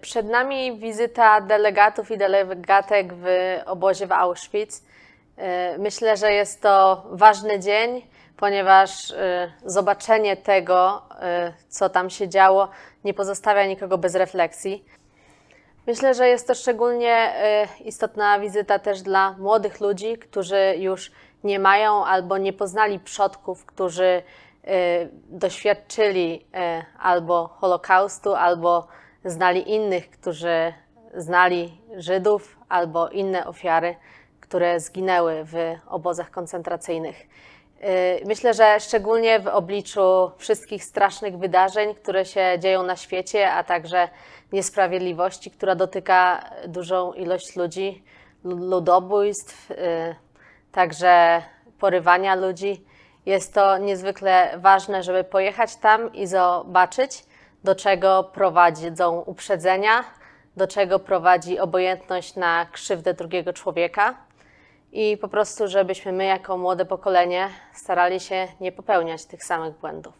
Przed nami wizyta delegatów i delegatek w obozie w Auschwitz. Myślę, że jest to ważny dzień, ponieważ zobaczenie tego, co tam się działo, nie pozostawia nikogo bez refleksji. Myślę, że jest to szczególnie istotna wizyta też dla młodych ludzi, którzy już nie mają albo nie poznali przodków, którzy doświadczyli albo Holokaustu, albo znali innych, którzy znali Żydów, albo inne ofiary, które zginęły w obozach koncentracyjnych. Myślę, że szczególnie w obliczu wszystkich strasznych wydarzeń, które się dzieją na świecie, a także niesprawiedliwości, która dotyka dużą ilość ludzi, ludobójstw, także porywania ludzi, jest to niezwykle ważne, żeby pojechać tam i zobaczyć, do czego prowadzą uprzedzenia, do czego prowadzi obojętność na krzywdę drugiego człowieka i po prostu, żebyśmy my jako młode pokolenie starali się nie popełniać tych samych błędów.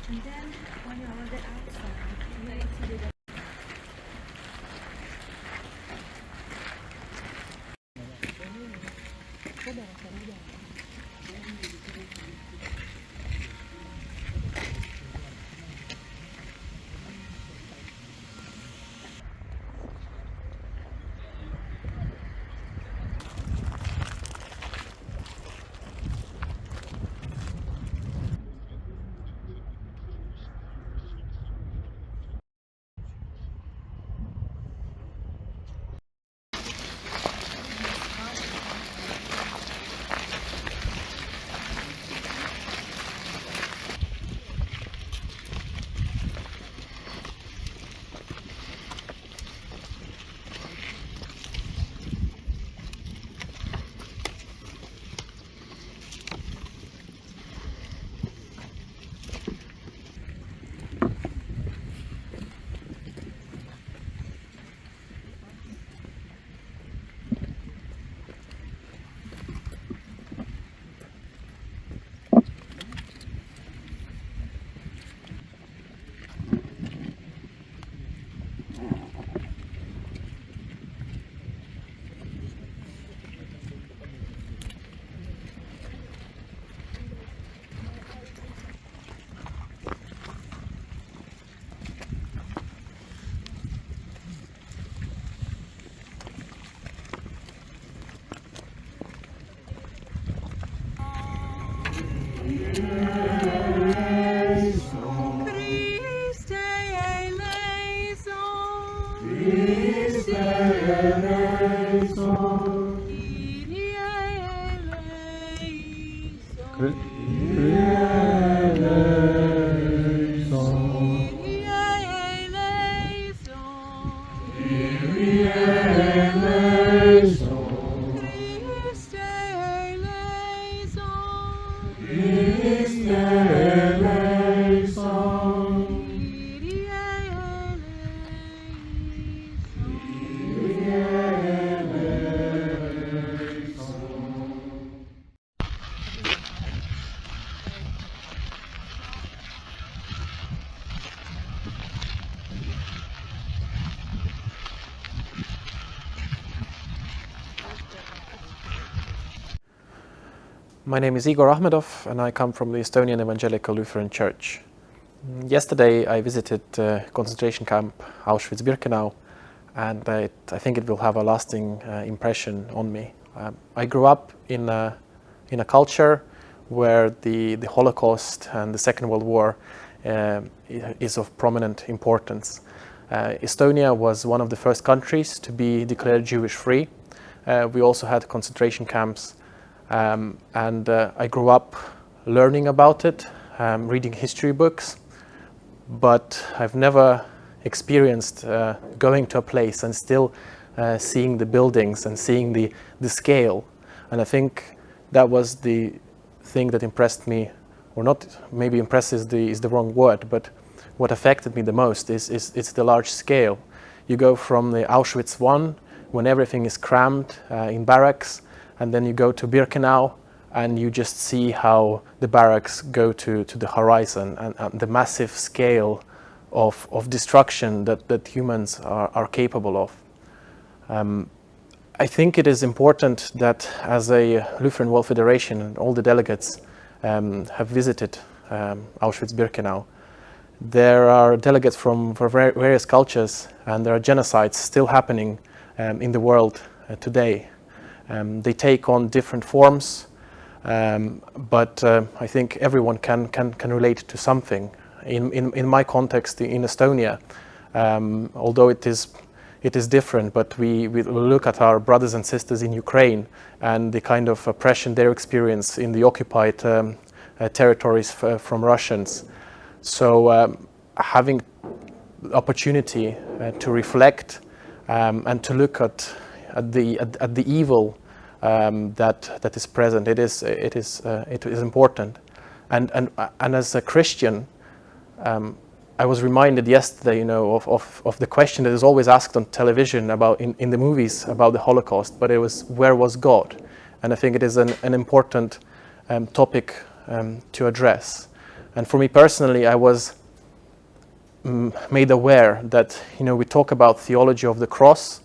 And then when you're on the outside, you need to do that. My name is Igor Ahmedov and I come from the Estonian Evangelical Lutheran Church. Yesterday I visited concentration camp Auschwitz Birkenau, and I think it will have a lasting impression on me. I grew up in a culture where the Holocaust and the Second World War is of prominent importance. Estonia was one of the first countries to be declared Jewish free. We also had concentration camps, and I grew up learning about it, reading history books, but I've never experienced going to a place and still seeing the buildings and seeing the scale. And I think that was the thing that impressed me, or not, maybe impress is the wrong word, but what affected me the most is it's the large scale. You go from the Auschwitz I, when everything is crammed in barracks, and then you go to Birkenau and you just see how the barracks go to the horizon, and the massive scale of destruction that humans are capable of. I think it is important that as a Lutheran World Federation and all the delegates have visited Auschwitz Birkenau, there are delegates from various cultures, and there are genocides still happening in the world today. They take on different forms, but I think everyone can relate to something. In my context in Estonia, although it is different, but we look at our brothers and sisters in Ukraine and the kind of oppression they experience in the occupied territories from Russians. So having the opportunity to reflect and to look at the evil that is present, it is important. And as a Christian, I was reminded yesterday, of the question that is always asked on television about in the movies about the Holocaust, but it was, where was God? And I think it is an important topic to address. And for me personally, I was made aware that we talk about theology of the cross,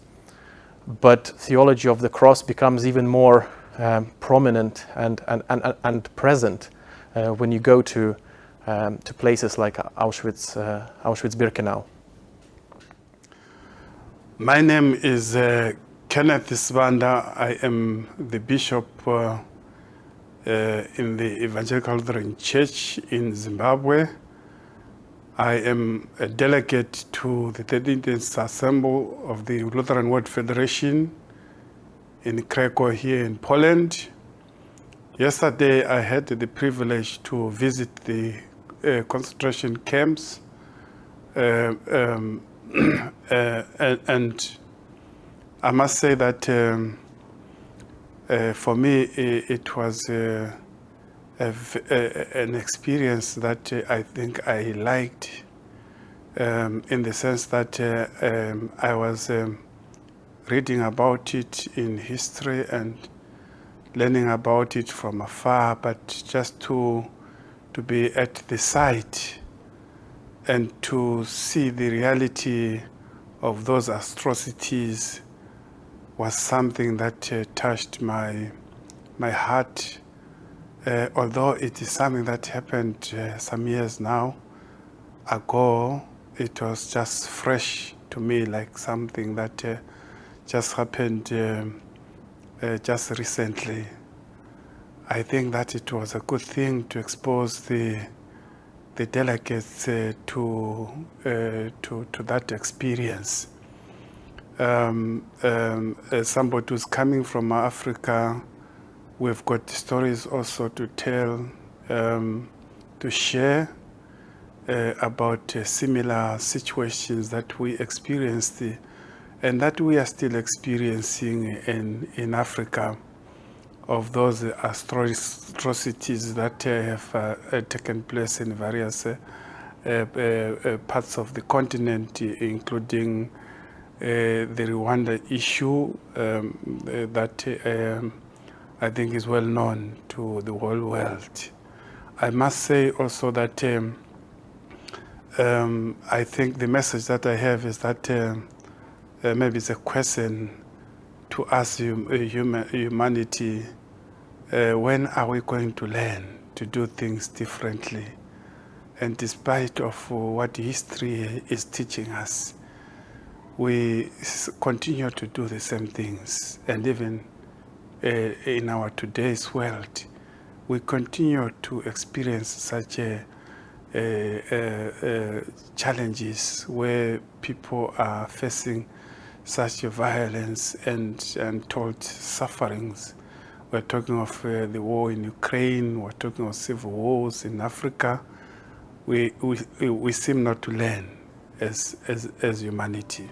but theology of the cross becomes even more prominent and present when you go to places like Auschwitz Birkenau. My name is Kenneth Sibanda. I am the bishop in the Evangelical Lutheran Church in Zimbabwe. I am a delegate to the 13th Assembly of the Lutheran World Federation in Krakow here in Poland. Yesterday I had the privilege to visit the concentration camps, and I must say that for me it was an experience that I think I liked, in the sense that I was reading about it in history and learning about it from afar, but just to be at the site and to see the reality of those atrocities was something that touched my heart. Although it is something that happened some years now ago, it was just fresh to me, like something that just happened just recently. I think that it was a good thing to expose the delegates to that experience. As somebody who's coming from Africa, we've got stories also to tell, to share about similar situations that we experienced and that we are still experiencing in Africa, of those atrocities that have taken place in various parts of the continent, including the Rwanda issue that I think is well known to the whole world. I must say also that I think the message that I have is that maybe it's a question to us, humanity, when are we going to learn to do things differently? And despite of what history is teaching us, we continue to do the same things. And even in our today's world, we continue to experience such challenges where people are facing such violence and untold sufferings. We're talking of the war in Ukraine, we're talking of civil wars in Africa. We seem not to learn as humanity.